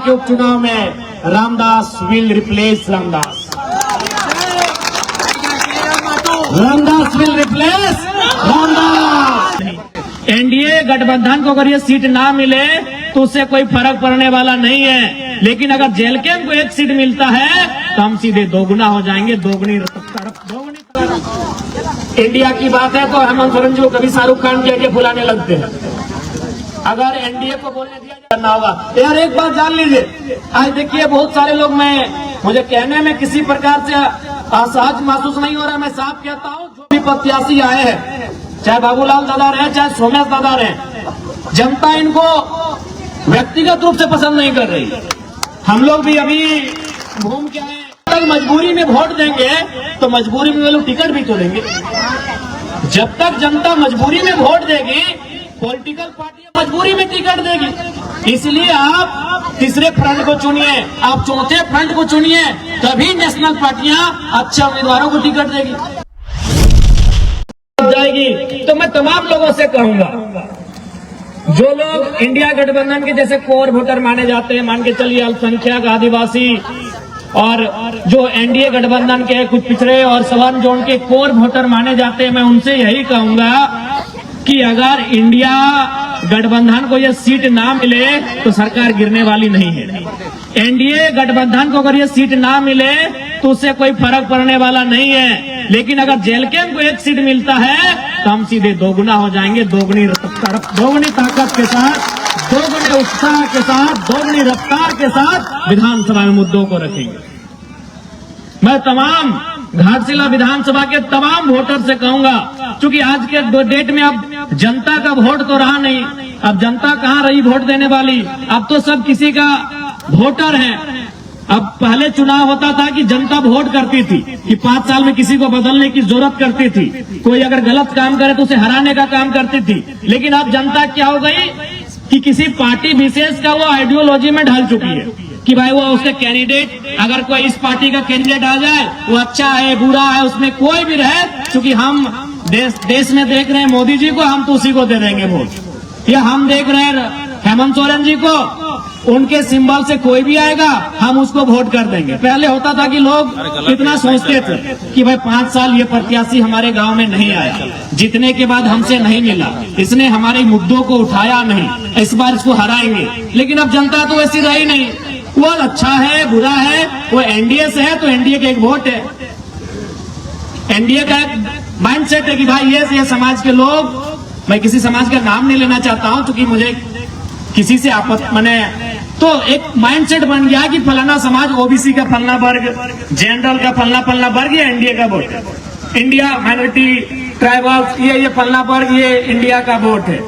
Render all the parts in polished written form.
के उपचुनाव में Ramdas will replace Ramdas. Ramdas will replace Ramdas. NDA गठबंधन को अगर ये सीट ना मिले तो उससे कोई फर्क पड़ने वाला नहीं है, लेकिन अगर जेलकेम को एक सीट मिलता है तो हम सीधे दोगुना हो जाएंगे, दोगुनी। इंडिया की बात है तो हेमंत सोरेन जी को कभी शाहरुख खान के आगे बुलाने लगते हैं। अगर एनडीए को बोलने दिया जाना होगा। यार एक बात जान लीजिए, आज देखिए बहुत सारे लोग, मुझे कहने में किसी प्रकार से असहज महसूस नहीं हो रहा। मैं साफ कहता हूँ, जो भी प्रत्याशी आए हैं, चाहे बाबूलाल दादा रहे चाहे सोमेश दादा रहे, जनता इनको व्यक्तिगत रूप से पसंद नहीं कर रही। हम लोग भी अभी घूम के आए, अगर मजबूरी में वोट देंगे तो मजबूरी में वो लोग टिकट भी तो देंगे। जब तक जनता मजबूरी में वोट देगी, पॉलिटिकल पार्टियां मजबूरी में टिकट देगी। इसलिए आप तीसरे फ्रंट को चुनिए, आप चौथे फ्रंट को चुनिए, तभी नेशनल पार्टियां अच्छे उम्मीदवारों को टिकट देगी जाएगी। तो मैं तमाम लोगों से कहूंगा, जो लोग इंडिया गठबंधन के जैसे कोर वोटर माने जाते हैं, मान के चलिए अल्पसंख्यक, आदिवासी, और जो एनडीए गठबंधन के कुछ पिछड़े और सवर्ण जोन के कोर वोटर माने जाते हैं, मैं उनसे यही कहूंगा कि अगर इंडिया गठबंधन को यह सीट ना मिले तो सरकार गिरने वाली नहीं है। एनडीए गठबंधन को अगर यह सीट ना मिले तो उससे कोई फर्क पड़ने वाला नहीं है, लेकिन अगर जेलकेम को एक सीट मिलता है तो हम सीधे दोगुना हो जाएंगे, दोगुनी ताकत के साथ, दोगुने उत्साह के साथ, दोगुनी रफ्तार के साथ विधानसभा में मुद्दों को रखेंगे। मैं तमाम घाटशिला विधानसभा के तमाम वोटर से कहूंगा, क्योंकि आज के डेट में अब जनता का वोट तो रहा नहीं, अब जनता कहाँ रही वोट देने वाली, अब तो सब किसी का वोटर है। अब पहले चुनाव होता था कि जनता वोट करती थी कि 5 साल में किसी को बदलने की जरूरत करती थी, कोई अगर गलत काम करे तो उसे हराने का काम करती थी। लेकिन अब जनता क्या हो गई कि किसी पार्टी विशेष का वो आइडियोलॉजी में ढल चुकी है कि भाई वो उसके कैंडिडेट, अगर कोई इस पार्टी का कैंडिडेट आ जाए वो अच्छा है बुरा है, उसमें कोई भी रहे, क्योंकि हम देश में देख रहे हैं मोदी जी को, हम तो उसी को दे देंगे वोट। या हम देख रहे हैं हेमंत सोरेन जी को, उनके सिंबल से कोई भी आएगा हम उसको वोट कर देंगे। पहले होता था कि लोग कितना सोचते थे कि भाई 5 साल ये प्रत्याशी हमारे गांव में नहीं आया, जीतने के बाद हमसे नहीं मिला, इसने हमारे मुद्दों को उठाया नहीं, इस बार इसको हराएंगे। लेकिन अब जनता तो वैसी रही नहीं, वो अच्छा है बुरा है, वो एनडीए से है तो एनडीए का एक वोट है। एनडीए का एक माइंडसेट है कि भाई ये समाज के लोग, मैं किसी समाज का नाम नहीं लेना चाहता हूं क्योंकि मुझे किसी से आपत्ति मने, तो एक माइंडसेट बन गया कि फलाना समाज, ओबीसी का फलना वर्ग, जनरल का फलना वर्ग, ये एनडीए का वोट है। इंडिया माइनॉरिटी ट्राइबल्स, ये फलना वर्ग, ये इंडिया का वोट है।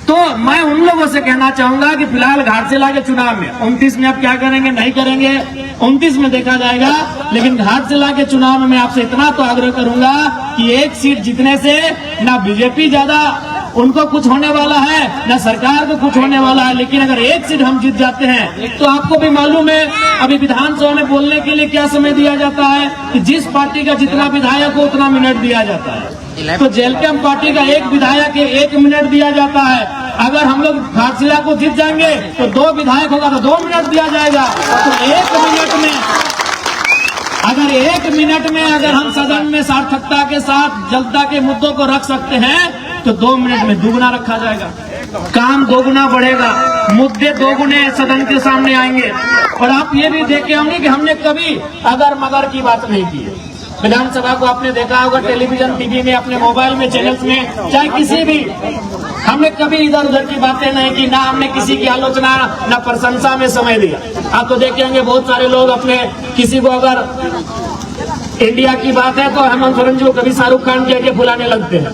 तो मैं उन लोगों से कहना चाहूंगा कि फिलहाल घाटशिला के चुनाव में 29 में आप क्या करेंगे नहीं करेंगे 29 में देखा जाएगा, लेकिन घाटशिला के चुनाव में मैं आपसे इतना तो आग्रह करूंगा कि एक सीट जीतने से ना बीजेपी ज्यादा उनको कुछ होने वाला है, न सरकार को कुछ होने वाला है, लेकिन अगर एक सीट हम जीत जाते हैं तो आपको भी मालूम है अभी विधानसभा में बोलने के लिए क्या समय दिया जाता है कि जिस पार्टी का जितना विधायक हो उतना मिनट दिया जाता है। तो जेलकेम पार्टी का एक विधायक 1 मिनट दिया जाता है। अगर हम लोग घाटशिला को जीत जाएंगे तो 2 विधायक होगा तो 2 मिनट दिया जाएगा। तो 1 मिनट में अगर हम सदन में सार्थकता के साथ जनता के मुद्दों को रख सकते हैं तो 2 मिनट में दुगुना रखा जाएगा, काम दोगुना बढ़ेगा, मुद्दे दोगुने सदन के सामने आएंगे। और आप ये भी देखे होंगे कि हमने कभी अगर मगर की बात नहीं की है। विधानसभा को आपने देखा होगा टेलीविजन, टीवी में, अपने मोबाइल में, चैनल्स में, चाहे किसी भी, हमने कभी इधर उधर की बातें नहीं की, ना हमने किसी की आलोचना ना प्रशंसा में समय दिया। आप तो देखे होंगे बहुत सारे लोग अपने किसी को, अगर इंडिया की बात है तो हेमंत सोरेन जी को कभी शाहरुख खान के आगे बुलाने लगते हैं।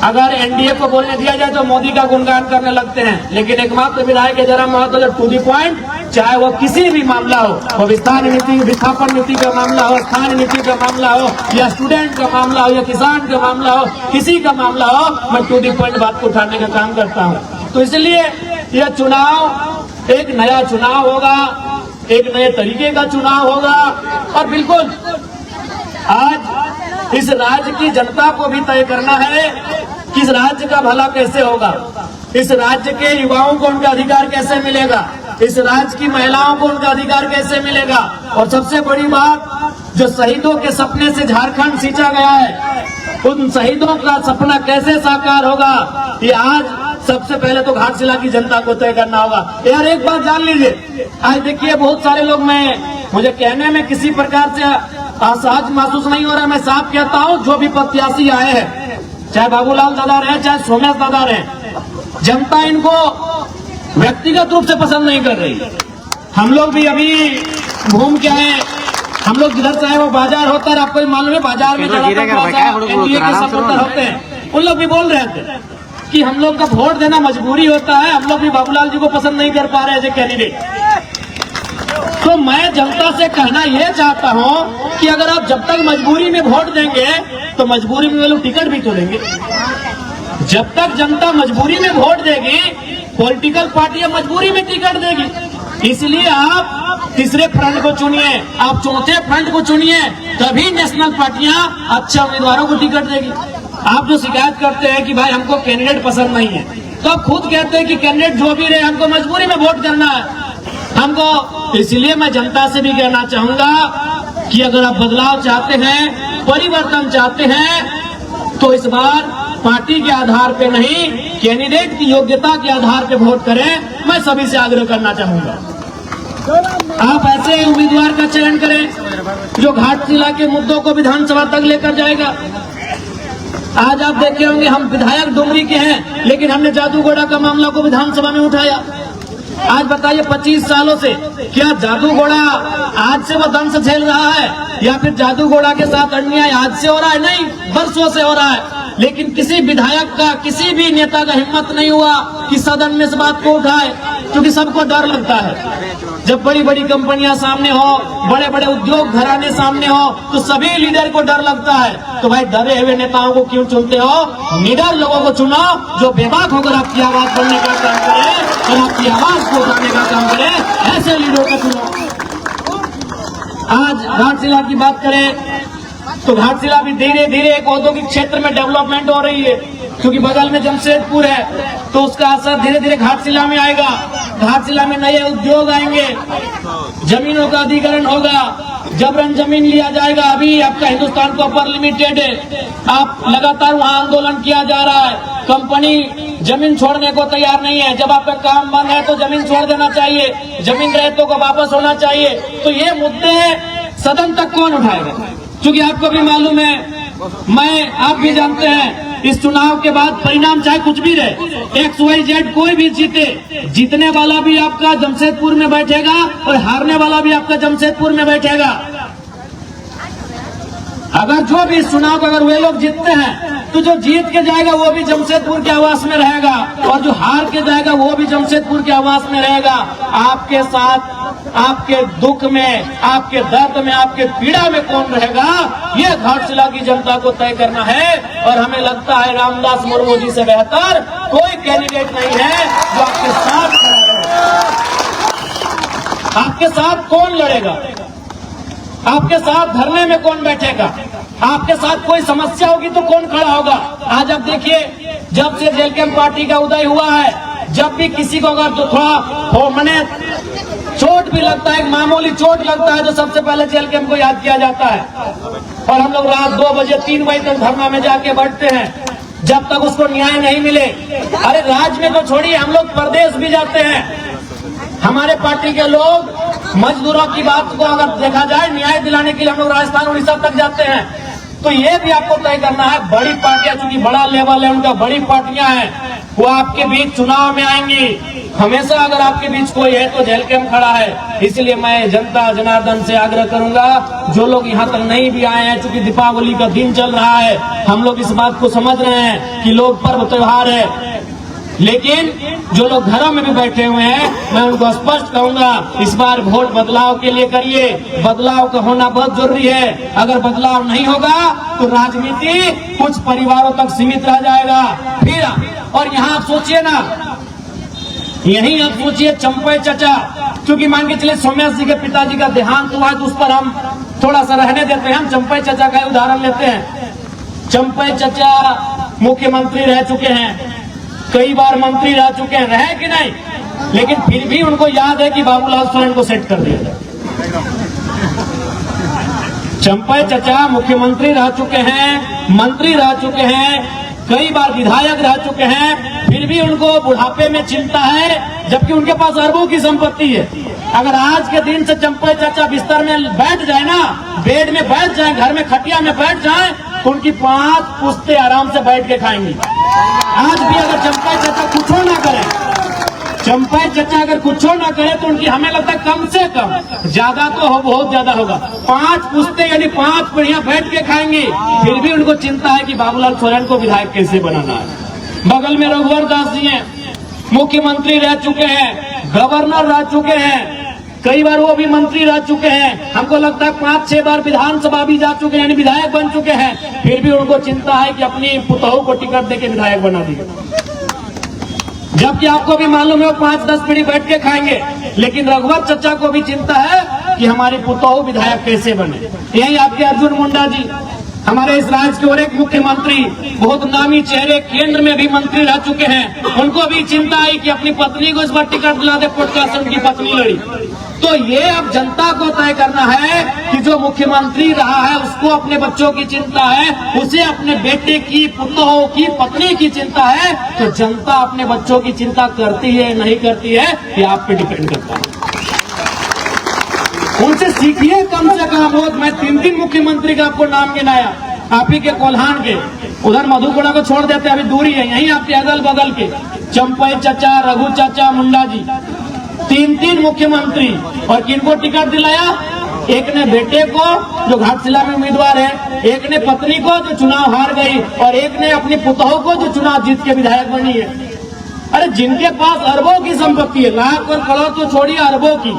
अगर एनडीए को बोलने दिया जाए तो मोदी का गुणगान करने लगते हैं। लेकिन एकमात्र विधायक जरा महत्व टू दी पॉइंट, चाहे वो किसी भी मामला हो, वो विस्थापन नीति का मामला हो, स्थानीय नीति का मामला हो, या स्टूडेंट का मामला हो, या किसान का मामला हो, किसी का मामला हो, मैं टू दी पॉइंट बात को उठाने का काम करता हूँ। तो इसलिए यह चुनाव एक नया चुनाव होगा, एक नए तरीके का चुनाव होगा। और बिल्कुल आज इस राज्य की जनता को भी तय करना है कि इस राज्य का भला कैसे होगा, इस राज्य के युवाओं को उनका अधिकार कैसे मिलेगा। इस राज्य की महिलाओं को उनका अधिकार कैसे मिलेगा? और सबसे बड़ी बात, जो शहीदों के सपने से झारखंड सींचा गया है, उन शहीदों का सपना कैसे साकार होगा, ये आज सबसे पहले तो घाटशिला की जनता को तय करना होगा। यार एक बात जान लीजिए, आज देखिए बहुत सारे लोग, मुझे कहने में किसी प्रकार से असहज महसूस नहीं हो रहा, मैं साफ कहता हूँ, जो भी प्रत्याशी आए हैं, चाहे बाबूलाल दादा रहे, चाहे सोमेश दादा रहे, जनता इनको व्यक्तिगत रूप से पसंद नहीं कर रही। हम लोग भी अभी घूम के आए, हम लोग जिधर चाहे वो बाजार होता है, आपको मालूम है बाजार में एनडीए के सपोर्टर होते हैं, उन लोग भी बोल रहे थे कि हम लोग का वोट देना मजबूरी होता है, हम लोग भी बाबूलाल जी को पसंद नहीं कर पा रहे हैं कैंडिडेट। तो मैं जनता से कहना यह चाहता हूं कि अगर आप जब तक मजबूरी में वोट देंगे तो मजबूरी में वो लोग टिकट भी तो देंगे। जब तक जनता मजबूरी में वोट देगी, पॉलिटिकल पार्टियां मजबूरी में टिकट देगी। इसलिए आप तीसरे फ्रंट को चुनिए, आप चौथे फ्रंट को चुनिए, तभी नेशनल पार्टियां अच्छे उम्मीदवारों को टिकट देगी। आप जो शिकायत करते हैं कि भाई हमको कैंडिडेट पसंद नहीं है, तो आप खुद कहते हैं कि कैंडिडेट जो भी रहे हमको मजबूरी में वोट करना है हमको। इसलिए मैं जनता से भी कहना चाहूंगा कि अगर आप बदलाव चाहते हैं, परिवर्तन चाहते हैं, तो इस बार पार्टी के आधार पे नहीं, कैंडिडेट की योग्यता के आधार पे वोट करें। मैं सभी से आग्रह करना चाहूंगा, आप ऐसे उम्मीदवार का चयन करें जो घाटशिला के मुद्दों को विधानसभा तक लेकर जाएगा। आज आप देखे होंगे, हम विधायक डुमरी के हैं, लेकिन हमने जादूगोड़ा का मामला को विधानसभा में उठाया। आज बताइए 25 सालों से क्या जादूगोड़ा आज से वो दंश झेल रहा है, या फिर जादूगोड़ा के साथ अन्याय आज से हो रहा है? नहीं, वर्षों से हो रहा है। लेकिन किसी विधायक का, किसी भी नेता का हिम्मत नहीं हुआ कि सदन में इस बात को उठाए, क्योंकि सबको डर लगता है। जब बड़ी बड़ी कंपनियां सामने हो, बड़े बड़े उद्योग घराने सामने हो, तो सभी लीडर को डर लगता है। तो भाई डरे हुए नेताओं को क्यों चुनते हो? निडर लोगों को चुनो जो बेबाक होकर आपकी आवाज बनने का काम करे और आपकी आवाज को उठाने का काम करे, ऐसे लीडरों को चुनो। आज घाटशिला की बात करें तो घाटशिला भी धीरे धीरे एक औद्योगिक क्षेत्र में डेवलपमेंट हो रही है, क्योंकि बगल में जमशेदपुर है, तो उसका असर धीरे धीरे घाटशिला में आएगा। घाटशिला में नए उद्योग आएंगे, जमीनों का अधिग्रहण होगा, जबरन जमीन लिया जाएगा। अभी आपका हिंदुस्तान कॉपर लिमिटेड है, आप लगातार वहां आंदोलन किया जा रहा है, कंपनी जमीन छोड़ने को तैयार नहीं है। जब आपका काम बंद है तो जमीन छोड़ देना चाहिए, जमीन रहितों को वापस होना चाहिए। तो ये मुद्दे सदन तक कौन उठाएगा? क्योंकि आपको भी मालूम है, आप भी जानते हैं, इस चुनाव के बाद परिणाम चाहे कुछ भी रहे, XYZ कोई भी जीते, जीतने वाला भी आपका जमशेदपुर में बैठेगा और हारने वाला भी आपका जमशेदपुर में बैठेगा। अगर जो भी इस चुनाव को अगर वे लोग जीतते हैं, तो जो जीत के जाएगा वो भी जमशेदपुर के आवास में रहेगा, और जो हार के जाएगा वो भी जमशेदपुर के आवास में रहेगा। आपके साथ, आपके दुख में, आपके दर्द में, आपके पीड़ा में कौन रहेगा, ये घाटशिला की जनता को तय करना है। और हमें लगता है रामदास मुर्मू जी से बेहतर कोई कैंडिडेट नहीं है जो आपके साथ खड़ा रहे। आपके साथ कौन लड़ेगा? आपके साथ धरने में कौन बैठेगा? आपके साथ कोई समस्या होगी तो कौन खड़ा होगा? आज आप देखिए, जब से जेल कैंप पार्टी का उदय हुआ है, जब भी किसी को अगर तो थोड़ा मैंने चोट भी लगता है, मामूली चोट लगता है, तो सबसे पहले जेल कैंप को याद किया जाता है। और हम लोग रात 2 बजे 3 बजे तक धरना में जाके बैठते हैं, जब तक उसको न्याय नहीं मिले। अरे राज्य में तो छोड़िए, हम लोग प्रदेश भी जाते हैं। हमारे पार्टी के लोग मजदूरों की बात को अगर देखा जाए, न्याय दिलाने के लिए हम लोग राजस्थान उड़ीसा तक जाते हैं। तो ये भी आपको तय करना है, बड़ी पार्टियां, चूंकि बड़ा लेवल है उनका, बड़ी पार्टियां हैं, वो आपके बीच चुनाव में आएंगी। हमेशा अगर आपके बीच कोई है तो जेल कैंप खड़ा है। इसलिए मैं जनता जनार्दन से आग्रह करूंगा, जो लोग यहाँ तक नहीं भी आए हैं, चूंकि दीपावली का दिन चल रहा है, हम लोग इस बात को समझ रहे हैं कि लोग पर्व त्योहार है, लेकिन जो लोग घरों में भी बैठे हुए हैं, मैं उनको स्पष्ट कहूंगा, इस बार वोट बदलाव के लिए करिए। बदलाव का होना बहुत जरूरी है। अगर बदलाव नहीं होगा तो राजनीति कुछ परिवारों तक सीमित रह जाएगा। फिर और यहाँ आप सोचिए ना, यहीं आप सोचिए चंपई चचा, क्योंकि मान के चले सोमेश जी के पिताजी का देहांत हुआ है, तो उस पर हम थोड़ा सा रहने देते हैं। हम चंपई चचा का उदाहरण लेते हैं। चंपई चचा मुख्यमंत्री रह चुके हैं, कई बार मंत्री रह चुके हैं, रहे कि नहीं? लेकिन फिर भी उनको याद है कि बाबूलाल सोरेन को सेट कर दिया जाए। चंपई चचा मुख्यमंत्री रह चुके हैं, मंत्री रह चुके हैं, कई बार विधायक रह चुके हैं, फिर भी उनको बुढ़ापे में चिंता है, जबकि उनके पास अरबों की संपत्ति है। अगर आज के दिन से चंपई चाचा बिस्तर में बैठ जाए ना, बेड में बैठ जाए, घर में खटिया में बैठ जाए, तो उनकी 5 पुश्ते आराम से बैठ के खाएंगी। आज भी अगर चंपई चाचा कुछ ना करे, चंपई चाचा अगर कुछ ना करे, तो उनकी हमें लगता है कम से कम, ज्यादा तो हो, बहुत ज्यादा होगा, 5 पुश्ते यानी 5 पीढ़ियां बैठ के खाएंगी। फिर भी उनको चिंता है कि बाबूलाल सोरेन को विधायक कैसे बनाना है। बगल में रघुवर दास जी हैं, मुख्यमंत्री रह चुके हैं, गवर्नर रह चुके हैं, कई बार वो भी मंत्री रह चुके हैं, हमको लगता है 5-6 बार विधानसभा भी जा चुके हैं, यानी विधायक बन चुके हैं। फिर भी उनको चिंता है कि अपनी पुतोहू को टिकट देके विधायक बना दिए, जबकि आपको भी मालूम है वो 5-10 पीढ़ी बैठ के खाएंगे। लेकिन रघुवर चचा को भी चिंता है कि हमारी पुतोहू विधायक कैसे बने। यही आपके अर्जुन मुंडा जी, हमारे इस राज्य के और एक मुख्यमंत्री, बहुत नामी चेहरे, केंद्र में भी मंत्री रह चुके हैं, उनको भी चिंता आई कि अपनी पत्नी को इस बार टिकट दिला दे, कोर्ट से उनकी पत्नी लड़ी। तो ये अब जनता को तय करना है कि जो मुख्यमंत्री रहा है उसको अपने बच्चों की चिंता है, उसे अपने बेटे की, पुतोहू की, पत्नी की चिंता है, तो जनता अपने बच्चों की चिंता करती है नहीं करती है, ये आप पे डिपेंड करता है। उनसे सीखिए कम से कम। बहुत मैं 3 मुख्यमंत्री का आपको नाम गिनाया, आप ही के कोल्हान के, उधर मधुपुरा को छोड़ देते, अभी दूरी है, यहीं आपके अगल बगल के चंपई चाचा, रघु चाचा, मुंडा जी, 3 मुख्यमंत्री। और किनको टिकट दिलाया? एक ने बेटे को जो घाटशिला में उम्मीदवार है, एक ने पत्नी को जो चुनाव हार गई, और एक ने अपनी पुतोहू को जो चुनाव जीत के विधायक बनी है। अरे जिनके पास अरबों की संपत्ति है, लाख और करोड़ तो छोड़िए, अरबों की,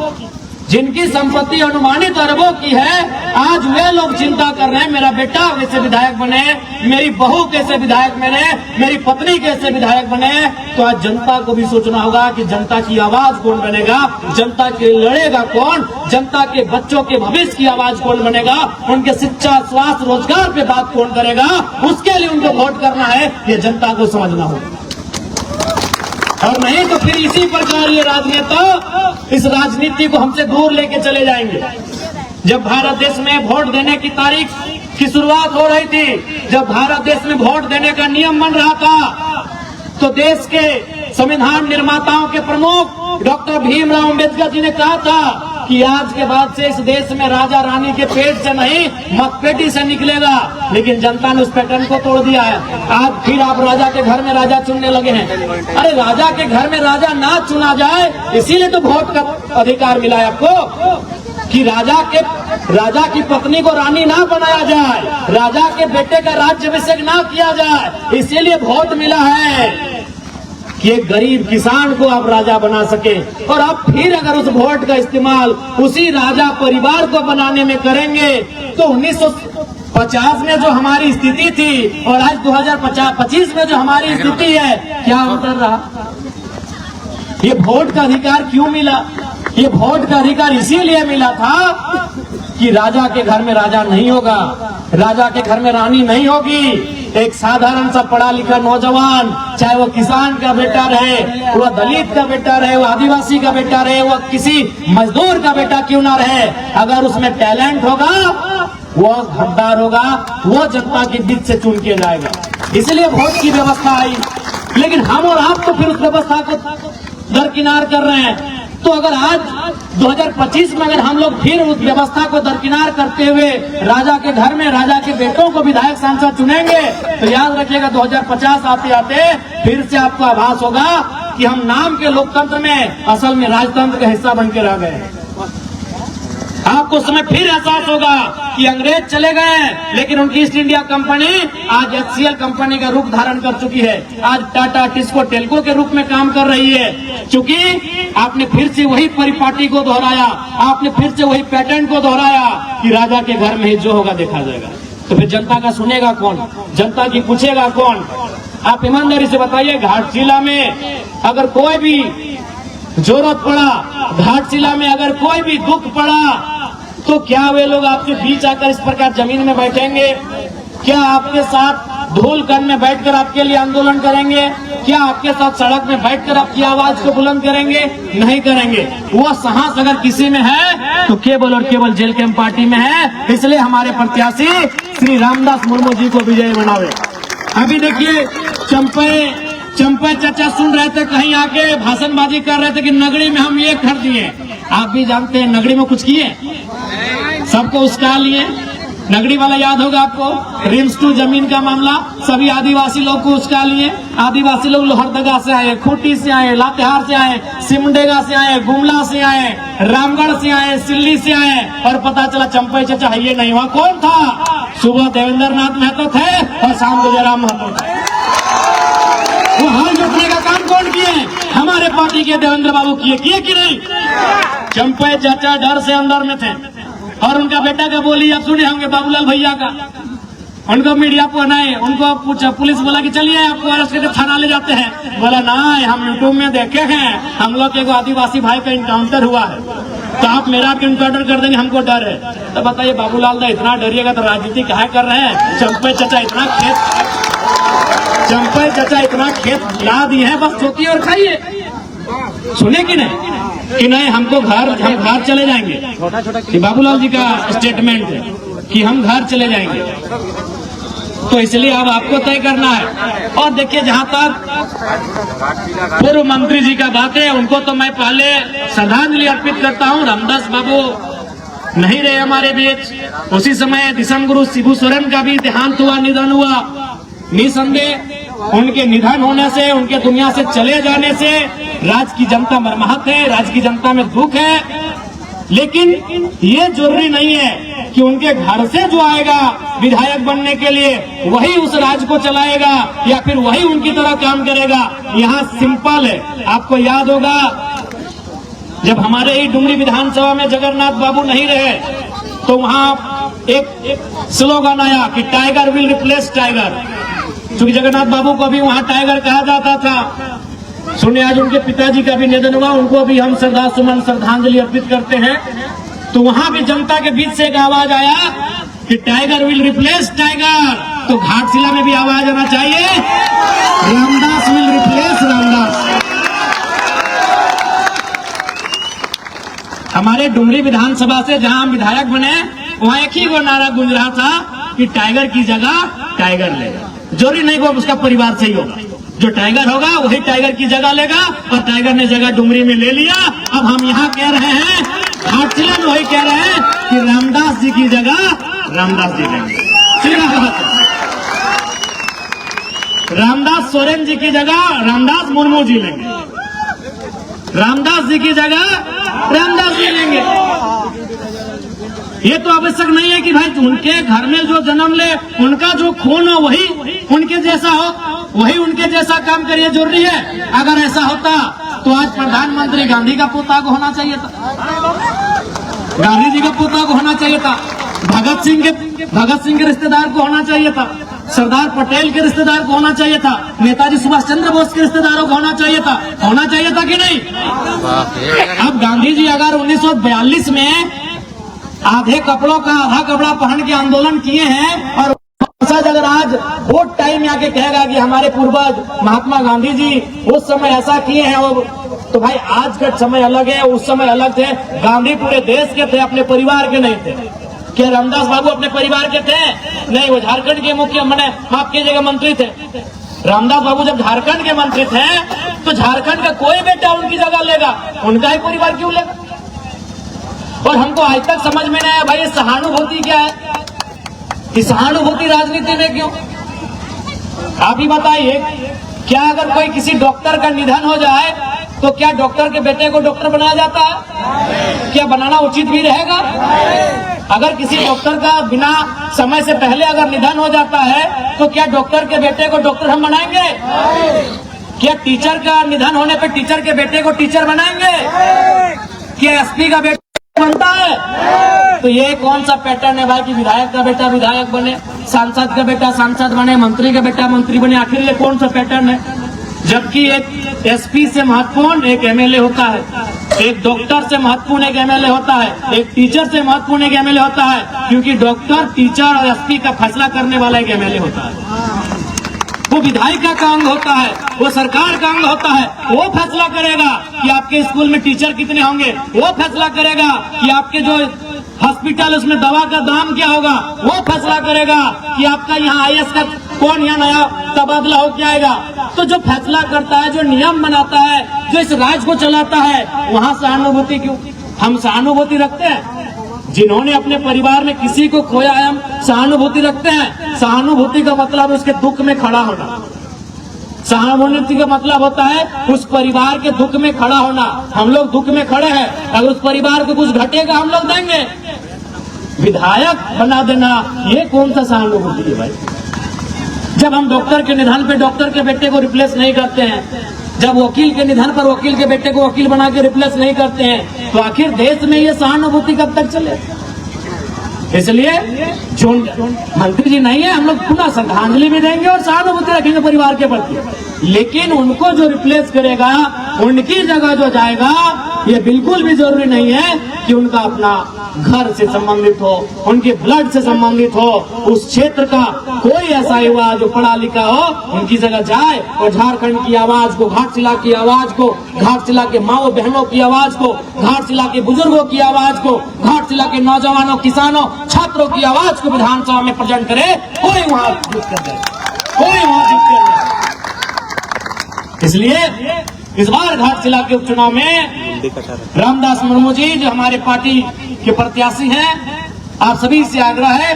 जिनकी संपत्ति अनुमानित अरबों की है, आज वे लोग चिंता कर रहे हैं मेरा बेटा कैसे विधायक बने, मेरी बहू कैसे विधायक बने, मेरी पत्नी कैसे विधायक बने। तो आज जनता को भी सोचना होगा कि जनता की आवाज कौन बनेगा, जनता के लड़ेगा कौन, जनता के बच्चों के भविष्य की आवाज कौन बनेगा, उनके शिक्षा, स्वास्थ्य, रोजगार पे बात कौन करेगा, उसके लिए उनको वोट करना है, ये जनता को समझना होगा। और नहीं तो फिर इसी प्रकार ये राजनेता इस राजनीति को हमसे दूर लेके चले जाएंगे। जब भारत देश में वोट देने की तारीख की शुरुआत हो रही थी, जब भारत देश में वोट देने का नियम बन रहा था, तो देश के संविधान निर्माताओं के प्रमुख डॉक्टर भीमराव अम्बेडकर जी ने कहा था कि आज के बाद से इस देश में राजा रानी के पेट से नहीं, मतपेटी से निकलेगा। लेकिन जनता ने उस पैटर्न को तोड़ दिया है। आज फिर आप राजा के घर में राजा चुनने लगे हैं। अरे राजा के घर में राजा ना चुना जाए, इसीलिए तो वोट का अधिकार मिला है आपको कि राजा की पत्नी को रानी ना बनाया जाए, राजा के बेटे का राज्याभिषेक ना किया जाए, इसीलिए वोट मिला है कि एक गरीब किसान को आप राजा बना सके। और आप फिर अगर उस वोट का इस्तेमाल उसी राजा परिवार को बनाने में करेंगे, तो 1950 में जो हमारी स्थिति थी और आज 2025 में जो हमारी स्थिति है, क्या अंतर रहा? ये वोट का अधिकार क्यों मिला? ये वोट का अधिकार इसीलिए मिला था कि राजा के घर में राजा नहीं होगा, राजा के घर में रानी नहीं होगी। एक साधारण सा पढ़ा लिखा नौजवान, चाहे वो किसान का बेटा रहे, वो दलित का बेटा रहे, वो आदिवासी का बेटा रहे, वो किसी मजदूर का बेटा क्यों ना रहे, अगर उसमें टैलेंट होगा, वो हकदार होगा, वो जनता के बीच से चुन के जाएगा। इसलिए वोट की व्यवस्था आई। लेकिन हम और आप तो फिर उस व्यवस्था को दरकिनार कर रहे हैं। तो अगर आज 2025 में अगर हम लोग फिर उस व्यवस्था को दरकिनार करते हुए राजा के घर में राजा के बेटों को विधायक सांसद चुनेंगे, तो याद रखिएगा 2050 आते आते फिर से आपको आभास होगा कि हम नाम के लोकतंत्र में असल में राजतंत्र का हिस्सा बन के रह गए। आपको उस समय फिर एहसास होगा कि अंग्रेज चले गए, लेकिन उनकी ईस्ट इंडिया कंपनी आज HCL कंपनी का रूप धारण कर चुकी है। आज टाटा टिस्को टेल्को के रूप में काम कर रही है। क्योंकि आपने फिर से वही परिपाटी को दोहराया, आपने फिर से वही पैटर्न को दोहराया कि राजा के घर में ही जो होगा देखा जाएगा। तो फिर जनता का सुनेगा कौन, जनता की पूछेगा कौन? आप ईमानदारी से बताइए, घाटशिला में अगर कोई भी जरूरत पड़ा, घाटशिला में अगर कोई भी दुख पड़ा, तो क्या वे लोग आपके बीच आकर इस प्रकार जमीन में बैठेंगे? क्या आपके साथ धूल कण में बैठकर आपके लिए आंदोलन करेंगे? क्या आपके साथ सड़क में बैठकर आपकी आवाज को बुलंद करेंगे? नहीं करेंगे। वो साहस अगर किसी में है तो केवल और केवल जेल कैंप पार्टी में है। इसलिए हमारे प्रत्याशी श्री रामदास मुर्मू जी को विजयी बनावे। अभी देखिए चंपे चाचा सुन रहे थे, कहीं आके भाषणबाजी कर रहे थे कि नगरी में हम ये कर दिए। आप भी जानते हैं नगरी में कुछ किए, सबको उसका लिए। नगरी वाला याद होगा आपको, रिम्स टू जमीन का मामला, सभी आदिवासी लोग को उसका लिए। आदिवासी लोग लोहरदगा से आए, खूंटी से आए, लातेहार से आए, सिमडेगा से आए, गुमला से आए, रामगढ़ से आए, सिल्ली से आए, और पता चला चंपई चाचा ये नहीं हुआ। कौन था? सुबह देवेंद्र नाथ महतो थे और शाम को जयराम महतो थे। वो हाल जोड़ने का काम कौन किए? हमारे पार्टी के देवेंद्र बाबू किए कि नहीं? चंपई चाचा डर से अंदर में थे। और उनका बेटा का बोली आप सुने होंगे, बाबूलाल भैया का। उनको मीडिया पर बनाए, उनको पूछा, पुलिस बोला कि चलिए आपको अरेस्ट करके थाना ले जाते हैं। बोला ना, हम यूट्यूब में देखे हैं, हम लोग के आदिवासी भाई का इनकाउंटर हुआ है, तो आप मेरा इनकाउंटर कर देंगे, हमको डर है। तो बताइए बाबूलाल दा इतना डरिएगा तो राजनीति काहे कर रहे हैं? चंपई चाचा इतना खेत ला दिए हैं, बस सोचिए और खाइए। सुने कि नहीं हमको हम घर चले जाएंगे। कि बाबूलाल जी का स्टेटमेंट है कि हम घर चले जाएंगे, तो इसलिए अब आपको तय करना है। और देखिए, जहां तक पूर्व मंत्री जी का बात है, उनको तो मैं पहले श्रद्धांजलि अर्पित करता हूं। रामदास बाबू नहीं रहे हमारे बीच। उसी समय दिसम गुरु शिबू सोरेन का भी देहांत हुआ, निधन हुआ। निसंदेह उनके निधन होने से, उनके दुनिया से चले जाने से राज्य की जनता मर्माहत है, राज्य की जनता में दुख है। लेकिन ये जरूरी नहीं है कि उनके घर से जो आएगा विधायक बनने के लिए वही उस राज्य को चलाएगा या फिर वही उनकी तरह काम करेगा। यहाँ सिंपल है। आपको याद होगा जब हमारे ही डुमरी विधानसभा में जगन्नाथ बाबू नहीं रहे तो वहाँ एक स्लोगन आया कि टाइगर विल रिप्लेस टाइगर। क्योंकि जगन्नाथ बाबू को भी वहाँ टाइगर कहा जाता था। सुनिए, आज उनके पिताजी का भी निधन हुआ, उनको भी हम श्रद्धांजलि अर्पित करते हैं। तो वहाँ भी जनता के बीच से एक आवाज आया कि टाइगर विल रिप्लेस टाइगर। तो घाटशिला में भी आवाज आना चाहिए, रामदास विल रिप्लेस रामदास। हमारे डुमरी विधानसभा से जहां हम विधायक बने, वहां एक ही वो नारा गूंज रहा था कि टाइगर की जगह टाइगर लेगा। जरूरी नहीं वो उसका परिवार से ही होगा, जो टाइगर होगा वही टाइगर की जगह लेगा। और टाइगर ने जगह डुमरी में ले लिया। अब हम यहाँ कह रहे हैं, घाटशिला में वही कह रहे हैं कि रामदास जी की जगह रामदास जी लेंगे। रामदास सोरेन जी की जगह रामदास मुर्मू जी लेंगे, रामदास जी की जगह रामदास जी लेंगे। ये तो आवश्यक नहीं है कि भाई उनके घर में जो जन्म ले, उनका जो खून हो वही उनके जैसा हो, वही उनके जैसा काम करिए। जरूरी है? अगर ऐसा होता तो आज प्रधानमंत्री गांधी का पोता को होना चाहिए था, गांधी जी का पोता को होना चाहिए था, भगत सिंह के रिश्तेदार को होना चाहिए था, सरदार पटेल के रिश्तेदार को होना चाहिए था, नेताजी सुभाष चंद्र बोस के रिश्तेदारों को होना चाहिए था कि नहीं? अब गांधी जी अगर 1942 में आधे कपड़ों का आधा कपड़ा पहन के आंदोलन किए हैं और अगर आज वोट टाइम आके कहेगा कि हमारे पूर्वज महात्मा गांधी जी उस समय ऐसा किए हैं, तो भाई आज का समय अलग है, उस समय अलग थे। गांधी पूरे देश के थे, अपने परिवार के नहीं थे। क्या रामदास बाबू अपने परिवार के थे? नहीं, वो झारखंड के माफ कीजिएगा मंत्री थे। रामदास बाबू जब झारखंड के मंत्री थे तो झारखंड का कोई बेटा उनकी जगह लेगा, उनका ही परिवार क्यों लेगा? और हमको आज तक समझ में नहीं आया भाई सहानुभूति क्या है, कि सहानुभूति राजनीति में क्यों? आप ही बताइए, क्या अगर कोई किसी डॉक्टर का निधन हो जाए तो क्या डॉक्टर के बेटे को डॉक्टर बनाया जाता है? क्या बनाना उचित भी रहेगा? अगर किसी डॉक्टर का बिना समय से पहले अगर निधन हो जाता है तो क्या डॉक्टर के बेटे को डॉक्टर हम बनाएंगे? क्या टीचर का निधन होने पे टीचर के बेटे को टीचर बनाएंगे? क्या एसपी का बेटा बनता है? तो ये कौन सा पैटर्न है भाई कि विधायक का बेटा विधायक बने, सांसद का बेटा सांसद बने, मंत्री का बेटा मंत्री बने? आखिर ये कौन सा पैटर्न है? जबकि एक एसपी से महत्वपूर्ण एक एमएलए होता है, एक डॉक्टर से महत्वपूर्ण एक एमएलए होता है, एक टीचर से महत्वपूर्ण एक एमएलए होता है, क्योंकि डॉक्टर, टीचर और एसपी का फैसला करने वाला एक एमएलए होता है। वो विधायिका का अंग होता है, वो सरकार का अंग होता है। वो फैसला करेगा कि आपके स्कूल में टीचर कितने होंगे, वो फैसला करेगा कि आपके जो हॉस्पिटल उसमें दवा का दाम क्या होगा, वो फैसला करेगा कि आपका यहाँ आईएएस का कौन यहाँ नया तबादला हो क्या आएगा। तो जो फैसला करता है, जो नियम बनाता है, जो इस राज्य को चलाता है, वहाँ सहानुभूति क्यों? हम सहानुभूति रखते हैं? जिन्होंने अपने परिवार में किसी को खोया है, हम सहानुभूति रखते हैं। सहानुभूति का मतलब उसके दुख में खड़ा होना। सहानुभूति का मतलब होता है उस परिवार के दुख में खड़ा होना। हम लोग दुख में खड़े हैं, अगर उस परिवार को कुछ घटेगा हम लोग देंगे। विधायक बना देना, ये कौन सा सहानुभूति है भाई? जब हम डॉक्टर के निधन पे डॉक्टर के बेटे को रिप्लेस नहीं करते हैं, जब वकील के निधन पर वकील के बेटे को वकील बना के रिप्लेस नहीं करते हैं, तो आखिर देश में ये सहानुभूति कब तक चले? इसलिए जो मंत्री जी नहीं है, हम लोग पुनः श्रद्धांजलि भी देंगे और सहानुभूति रखेंगे परिवार के प्रति। लेकिन उनको जो रिप्लेस करेगा, उनकी जगह जो जाएगा, ये बिल्कुल भी जरूरी नहीं है कि उनका अपना घर से संबंधित हो, उनके ब्लड से संबंधित हो, उस क्षेत्र का कोई ऐसा युवा जो पढ़ा लिखा हो, उनकी जगह जाए और झारखंड की आवाज को, घाटशिला की आवाज को, घाटशिला के माओ बहनों की आवाज को, घाटशिला के बुजुर्गों की आवाज को, घाटशिला के नौजवानों, किसानों, छात्रों की आवाज को विधानसभा में प्रेजेंट करे। कोई वहां कोई वहां इसलिए इस बार घाटशिला के उपचुनाव में रामदास मुर्मू जी जो हमारे पार्टी के प्रत्याशी हैं, आप सभी से आग्रह है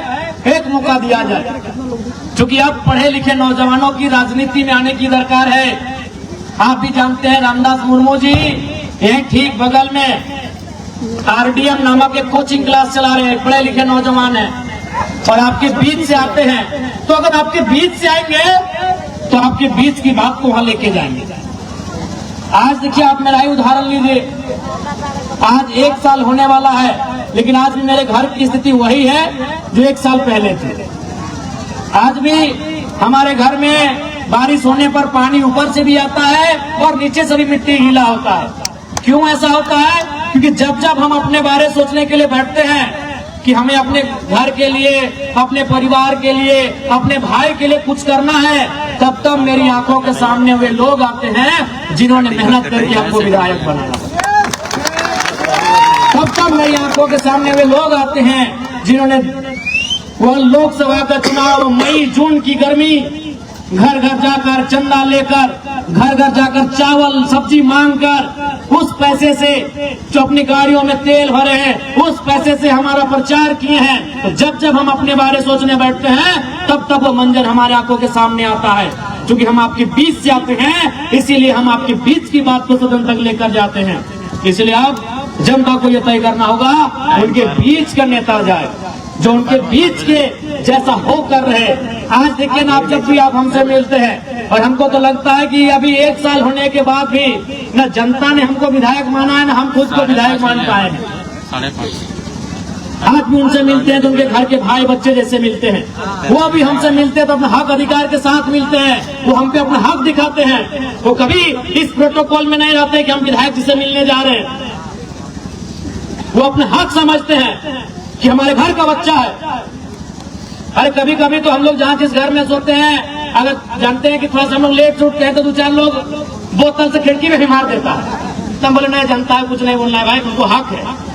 एक मौका दिया जाए। क्योंकि अब पढ़े लिखे नौजवानों की राजनीति में आने की दरकार है। आप भी जानते हैं रामदास मुर्मू जी यही ठीक बगल में आरडीएम नामक एक कोचिंग क्लास चला रहे हैं, पढ़े लिखे नौजवान हैं और आपके बीच से आते हैं। तो अगर आपके बीच से आएंगे तो आपके बीच की बात को वहां लेके जाएंगे। आज देखिए, आप मेरा ही उदाहरण लीजिए, आज 1 साल होने वाला है, लेकिन आज भी मेरे घर की स्थिति वही है जो 1 साल पहले थी। आज भी हमारे घर में बारिश होने पर पानी ऊपर से भी आता है और नीचे से भी मिट्टी गीला होता है। क्यों ऐसा होता है? क्योंकि जब जब हम अपने बारे सोचने के लिए बैठते हैं कि हमें अपने घर के लिए, अपने परिवार के लिए, अपने भाई के लिए कुछ करना है, तब तब मेरी आंखों के सामने वे लोग आते हैं जिन्होंने मेहनत करके हमको विधायक बनाया। तब मेरी आंखों के सामने वे लोग आते हैं जिन्होंने वह लोकसभा का चुनाव मई जून की गर्मी, घर घर जाकर चंदा लेकर, घर घर जाकर चावल सब्जी मांगकर, उस पैसे से जो अपनी गाड़ियों में तेल भरे हैं, उस पैसे से हमारा प्रचार किए हैं। तो जब जब हम अपने बारे सोचने बैठते हैं, तब तब वो मंजर हमारे आंखों के सामने आता है। क्योंकि हम आपके बीच से आते हैं, इसीलिए हम आपके बीच की बात को सदन तक लेकर जाते हैं। इसलिए अब जनता को यह तय करना होगा उनके बीच का नेता जाए, जो उनके बीच के जैसा हो कर रहे। आज देखिए ना, आप जब भी आप हमसे मिलते हैं, और हमको तो लगता है कि अभी 1 साल होने के बाद भी न जनता ने हमको विधायक माना है, न हम खुद को विधायक मान पाए हैं। आज भी उनसे मिलते हैं तो उनके घर के भाई बच्चे जैसे मिलते हैं। वो भी हमसे मिलते हैं तो अपने हक अधिकार के साथ मिलते हैं, वो हम पे अपना हक दिखाते हैं। वो कभी इस प्रोटोकॉल में नहीं रहते कि हम विधायक जी से मिलने जा रहे हैं। वो अपने हक समझते हैं कि हमारे घर का बच्चा है। अरे कभी कभी तो हम लोग जहाँ जिस घर में सोते हैं, अगर जानते हैं कि थोड़ा सा हम लोग लेट उठते हैं तो 2-4 लोग बोतल से खिड़की में भी मार देता है। तब बोले नहीं, जनता है, कुछ नहीं बोलना है भाई, उनको हक है।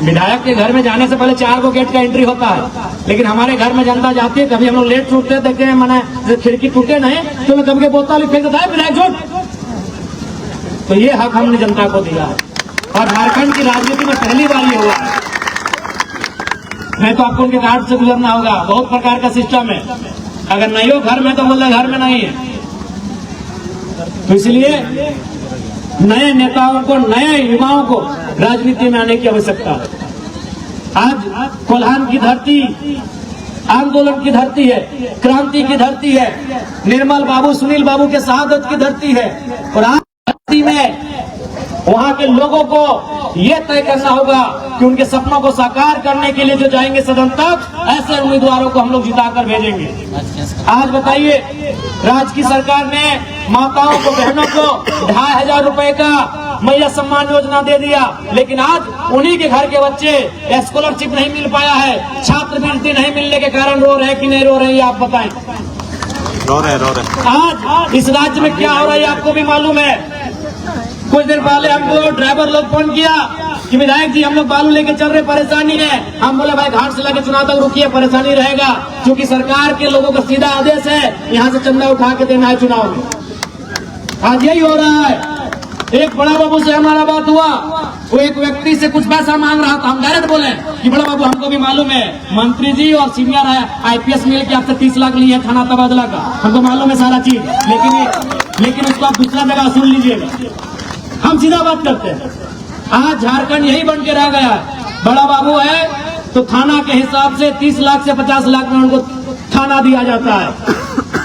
विधायक के घर में जाने से पहले 4 गेट का एंट्री होता है, लेकिन हमारे घर में जनता जाती है, कभी हम लोग लेट उठते हैं, देखते हैं मैंने खिड़की टूटे नहीं तो मैं कभी बोतल फेंक देता है विधायक झूठ। तो ये हक हमने जनता को दिया है और झारखंड की राजनीति में पहली बार ये हुआ है। नहीं तो आपको उनके कार्ड से गुजरना होगा। बहुत प्रकार का सिस्टम है, अगर नहीं हो घर में तो बोल घर में नहीं है। तो इसलिए नए नेताओं को, नए युवाओं को राजनीति में आने की आवश्यकता है। आज कोल्हान की धरती आंदोलन की धरती है, क्रांति की धरती है, निर्मल बाबू, सुनील बाबू के शहादत की धरती है। और आज धरती में वहां के लोगों को यह तय करना होगा कि उनके सपनों को साकार करने के लिए जो जाएंगे सदन तक, ऐसे उम्मीदवारों को हम लोग जिताकर भेजेंगे। आज बताइए, राज्य की सरकार ने माताओं को, बहनों को 2500 रुपए का मैया सम्मान योजना दे दिया, लेकिन आज उन्हीं के घर के बच्चे स्कॉलरशिप नहीं मिल पाया है, छात्रवृत्ति नहीं मिलने के कारण रो रहे हैं कि नहीं रो रहे हैं, आप बताएं। रो रहे। आज इस राज्य में क्या हो रहा है आपको भी मालूम है। कुछ देर पहले हमको ड्राइवर लोग फोन किया कि विधायक जी हम लोग बालू लेके चल रहे, परेशानी है। हम बोले भाई घाट से लेके चुनाव तक रुकिए, परेशानी रहेगा, क्योंकि सरकार के लोगों का सीधा आदेश है यहाँ से चंदा उठा के देना है चुनाव में। आज यही हो रहा है। एक बड़ा बाबू से हमारा बात हुआ, वो एक व्यक्ति से कुछ पैसा मांग रहा था। हम डायरेक्ट बोले कि बड़ा बाबू हमको भी मालूम है, मंत्री जी और सीनियर IPS मिल के आपसे 30 लाख लिए थाना तबादला का, हमको मालूम है सारा चीज, लेकिन उसको आप दूसरा जगह सुन लीजिएगा। हम सीधा बात करते हैं। आज झारखंड यही बन के रह गया है। बड़ा बाबू है तो थाना के हिसाब से 30 लाख से 50 लाख में उनको थाना दिया जाता है।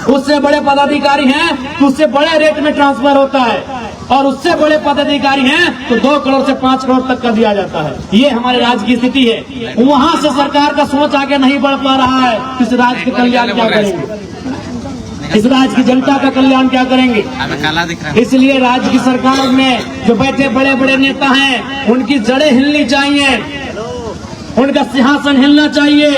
उससे बड़े पदाधिकारी हैं तो उससे बड़े रेट में ट्रांसफर होता है, और उससे बड़े पदाधिकारी हैं तो 2 करोड़ से 5 करोड़ तक का दिया जाता है। ये हमारे राज्य की स्थिति है। वहाँ से सरकार का सोच आगे नहीं बढ़ पा रहा है। इस राज्य के कल्याण क्या करेंगे, इस राज्य की जनता का कल्याण क्या करेंगे। इसलिए राज्य की सरकार में जो बैठे बड़े बड़े नेता हैं उनकी जड़ें हिलनी चाहिए, उनका सिंहासन हिलना चाहिए,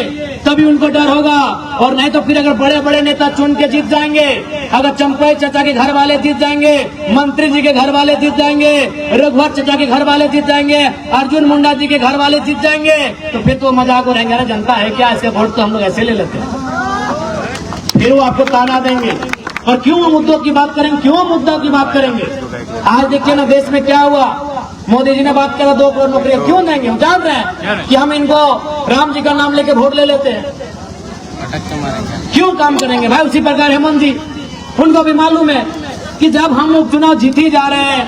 तभी उनको डर होगा। और नहीं तो फिर अगर बड़े बड़े नेता चुन के जीत जाएंगे, अगर चंपई चाचा के घर वाले जीत जाएंगे, मंत्री जी के घर वाले जीत जाएंगे, रघुवर चाचा के घर वाले जीत जाएंगे, अर्जुन मुंडा जी के घर वाले जीत जाएंगे, तो फिर तो मजाक हो रहेंगे, जनता है क्या, इसका वोट तो हम लोग ऐसे ले लेते हैं। फिर वो आपको ताना देंगे। और क्यों मुद्दों की बात करेंगे, क्यों मुद्दों की बात करेंगे। आज देखिए ना देश में क्या हुआ, मोदी जी ने बात करा 2 करोड़ नौकरियां क्यों देंगे। हम जान रहे हैं कि हम इनको राम जी का नाम लेके वोट ले लेते हैं, क्यों काम करेंगे भाई। उसी प्रकार हेमंत जी, उनको भी मालूम है कि जब हम लोग चुनाव जीती जा रहे हैं,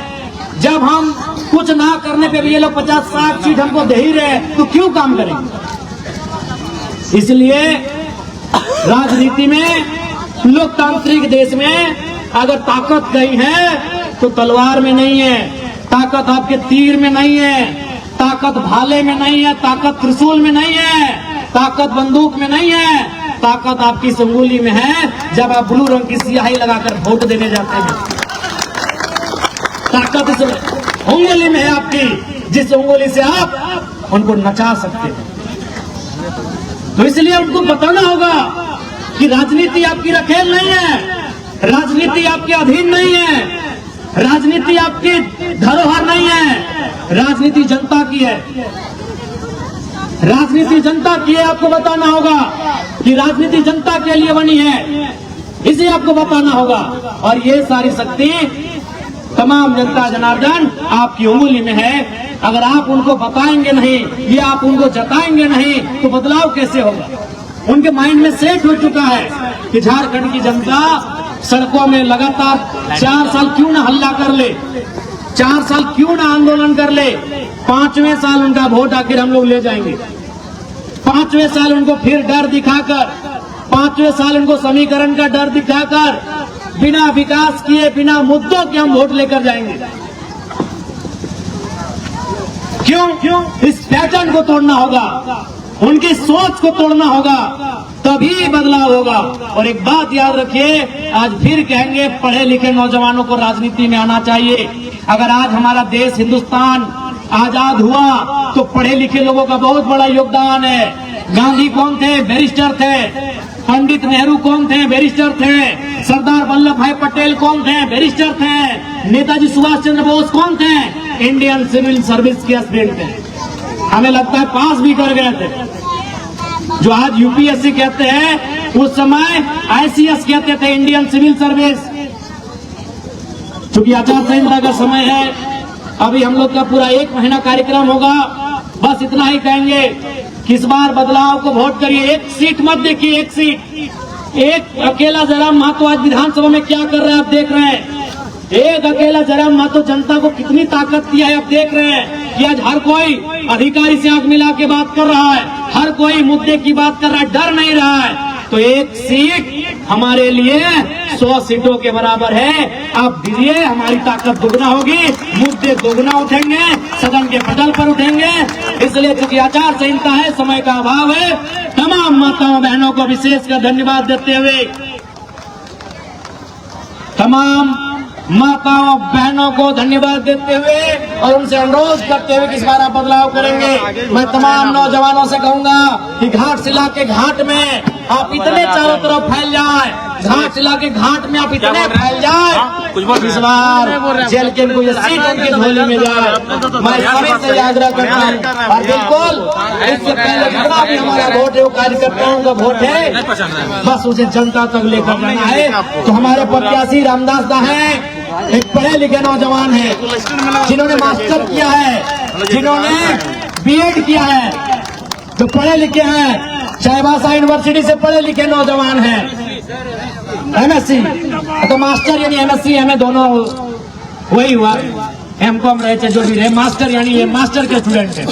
जब हम कुछ ना करने पे भी ये लोग 50-60 सीट हमको दे ही रहे, तो क्यों काम करेंगे। इसलिए राजनीति में, लोकतांत्रिक देश में अगर ताकत कहीं है तो तलवार में नहीं है, ताकत आपके तीर में नहीं है, ताकत भाले में नहीं है, ताकत त्रिशूल में नहीं है, ताकत बंदूक में नहीं है, ताकत आपकी इस उंगली में है जब आप ब्लू रंग की स्याही लगाकर वोट देने जाते हैं। ताकत इस उंगली में है आपकी, जिस उंगली से आप उनको नचा सकते हैं। तो इसलिए उनको बताना होगा कि राजनीति आपकी रखेल नहीं है, राजनीति आपके अधीन नहीं है, राजनीति आपकी धरोहर नहीं है, राजनीति जनता की है, राजनीति जनता की है। आपको बताना होगा कि राजनीति जनता के लिए बनी है, इसे आपको बताना होगा। और ये सारी शक्ति तमाम जनता जनार्दन आपकी उंगली में है। अगर आप उनको बताएंगे नहीं, ये आप उनको जताएंगे नहीं, तो बदलाव कैसे होगा। उनके माइंड में सेट हो चुका है कि झारखंड की जनता सड़कों में लगातार 4 साल क्यों ना हल्ला कर ले, 4 साल क्यों ना आंदोलन कर ले, 5वें साल उनका वोट आखिर हम लोग ले जाएंगे। 5वें साल उनको फिर डर दिखाकर, 5वें साल उनको समीकरण का डर दिखाकर, बिना विकास किए, बिना मुद्दों के हम वोट लेकर जाएंगे। क्यों इस पैटर्न को तोड़ना होगा, उनकी सोच को तोड़ना होगा, तभी बदलाव होगा। और एक बात याद रखिए, आज फिर कहेंगे पढ़े लिखे नौजवानों को राजनीति में आना चाहिए। अगर आज हमारा देश हिंदुस्तान आजाद हुआ तो पढ़े लिखे लोगों का बहुत बड़ा योगदान है। गांधी कौन थे, बैरिस्टर थे। पंडित नेहरू कौन थे, बैरिस्टर थे। सरदार वल्लभ भाई पटेल कौन थे, बैरिस्टर थे। नेताजी सुभाष चंद्र बोस कौन थे, इंडियन सिविल सर्विस के एस्पिरेंट थे। हमें लगता है पास भी कर गए थे। जो आज UPSC कहते हैं, उस समय ICS कहते थे, इंडियन सिविल सर्विस। चूंकि आचार संहिता का समय है, अभी हम लोग का पूरा 1 महीना कार्यक्रम होगा। बस इतना ही कहेंगे कि इस बार बदलाव को वोट करिए। 1 सीट मत देखिए, 1 सीट, एक अकेला जयराम महतो आज विधानसभा में क्या कर रहे हैं आप देख रहे हैं। एक अकेला जयराम महतो जनता को कितनी ताकत दिया है आप देख रहे हैं कि आज हर कोई अधिकारी से आंख मिला के बात कर रहा है, हर कोई मुद्दे की बात कर रहा है, डर नहीं रहा है। तो 1 सीट हमारे लिए 100 सीटों के बराबर है। आप दीजिए, हमारी ताकत दुगना होगी, मुद्दे दुगना उठेंगे, सदन के पटल पर उठेंगे। इसलिए चूंकि आचार संहिता है, समय का अभाव है, तमाम माताओं बहनों को विशेषकर धन्यवाद देते हुए, तमाम माताओं बहनों को धन्यवाद देते हुए और उनसे अनुरोध करते हुए कि इस बार आप बदलाव करेंगे। मैं तमाम नौजवानों से कहूंगा कि घाट से लाके घाट में आप इतने चारों तरफ फैल जाए, घाट चला के घाट में आप इतने फैल जाए, इस बार जेल के कोई सीट उनकी झोली में जाए। मैं सभी से आग्रह करता हूँ, और बिल्कुल इससे पहले जितना भी हमारा वोट है वो कार्यकर्ताओं का वोट है, बस उसे जनता तक लेकर जाना है। तो हमारे प्रत्याशी रामदास दा है, एक पढ़े लिखे नौजवान है, जिन्होंने मास्टर किया है, जिन्होंने बीएड किया है, जो पढ़े लिखे हैं, चाईबासा यूनिवर्सिटी से पढ़े लिखे नौजवान हैं, एमएससी तो मास्टर यानी एमएससी एमए दोनों वही हुआ, एमकॉम रहे थे जो भी रहे, मास्टर यानी ये मास्टर के स्टूडेंट है,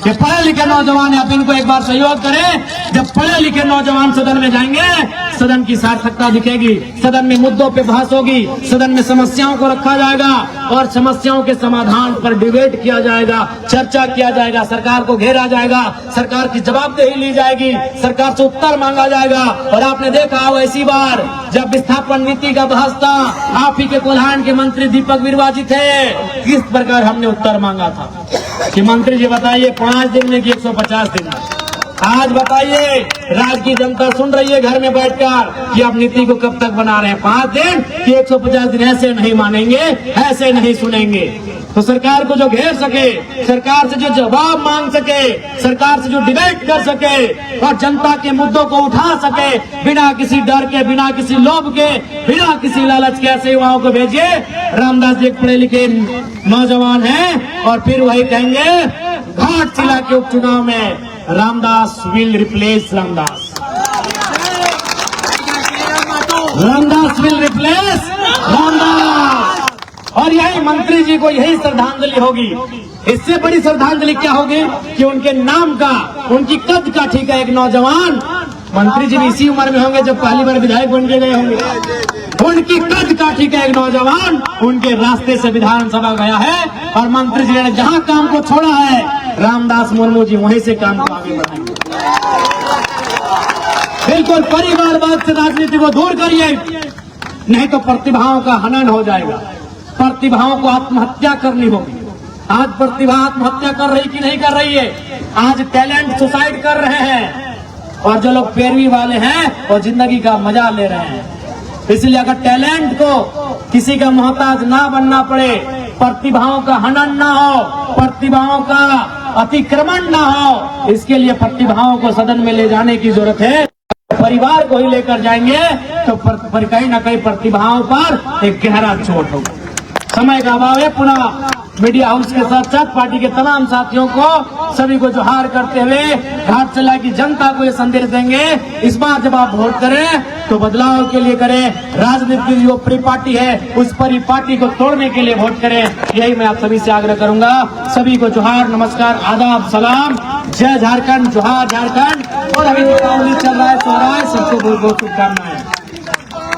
ये पढ़े लिखे नौजवान है। आप इनको एक बार सहयोग करें। जब पढ़े लिखे नौजवान सदन में जाएंगे, सदन की सार्थकता दिखेगी, सदन में मुद्दों पे बहस होगी, सदन में समस्याओं को रखा जाएगा और समस्याओं के समाधान पर डिबेट किया जाएगा, चर्चा किया जाएगा, सरकार को घेरा जाएगा, सरकार की जवाबदेही ली जाएगी, सरकार से उत्तर मांगा जाएगा। और आपने देखा हो ऐसी बार जब विस्थापन नीति का बहस था, आप ही के कोल्हान के मंत्री दीपक बिरुवा जी थे, किस प्रकार हमने उत्तर मांगा था कि मंत्री जी बताइए 5 दिन में कि 150 दिन में। आज बताइए, राज्य की जनता सुन रही है घर में बैठकर कि आप नीति को कब तक बना रहे हैं, 5 दिन कि 150 दिन। ऐसे नहीं मानेंगे, ऐसे नहीं सुनेंगे। तो सरकार को जो घेर सके, सरकार से जो जवाब मांग सके, सरकार से जो डिबेट कर सके और जनता के मुद्दों को उठा सके, बिना किसी डर के, बिना किसी लोभ के, बिना किसी लालच के, ऐसे युवाओं को भेजिए। रामदास जी एक पढ़े लिखे नौजवान हैं और फिर वही कहेंगे घाट जिला के उपचुनाव में Ramdas will replace Ramdas, Ramdas will replace Ramdas. और यही मंत्री जी को यही श्रद्धांजलि होगी। इससे बड़ी श्रद्धांजलि क्या होगी कि उनके नाम का, उनकी कद का ठीक है एक नौजवान, मंत्री जी भी इसी उम्र में होंगे जब पहली बार विधायक बन के गए होंगे, उनकी कद का ठीक है एक नौजवान उनके रास्ते से विधानसभा गया है और मंत्री जी ने जहां काम को छोड़ा है, रामदास मुर्मू जी वहीं से काम को आगे बढ़ाएंगे। बिल्कुल परिवारवाद से राजनीति को दूर करिए, नहीं तो प्रतिभाओं का हनन हो जाएगा, प्रतिभाओं को आत्महत्या करनी होगी। आज प्रतिभा आत्महत्या कर रही कि नहीं कर रही है? आज टैलेंट सुसाइड कर रहे हैं और जो लोग पैरवी वाले हैं वो जिंदगी का मजा ले रहे हैं। इसलिए अगर टैलेंट को किसी का मोहताज ना बनना पड़े, प्रतिभाओं का हनन ना हो, प्रतिभाओं का अतिक्रमण ना हो, इसके लिए प्रतिभाओं को सदन में ले जाने की जरूरत है। परिवार को ही लेकर जाएंगे तो कहीं ना कहीं प्रतिभाओं पर एक गहरा चोट होगा। समय का अभाव है। पुनः मीडिया हाउस के साथ साथ पार्टी के तमाम साथियों को, सभी को जोहार करते हुए घाट चला की जनता को ये संदेश देंगे, इस बार जब आप वोट करें तो बदलाव के लिए करें। राजनीति की जो परिपाटी है उस परिपाटी को तोड़ने के लिए वोट करें, यही मैं आप सभी से आग्रह करूंगा। सभी को जोहार, नमस्कार, आदाब, सलाम, जय झारखंड, जोहार झारखंड। और अभी दीपावली चल रहा है, सबको बहुत बहुत शुभकामनाएं।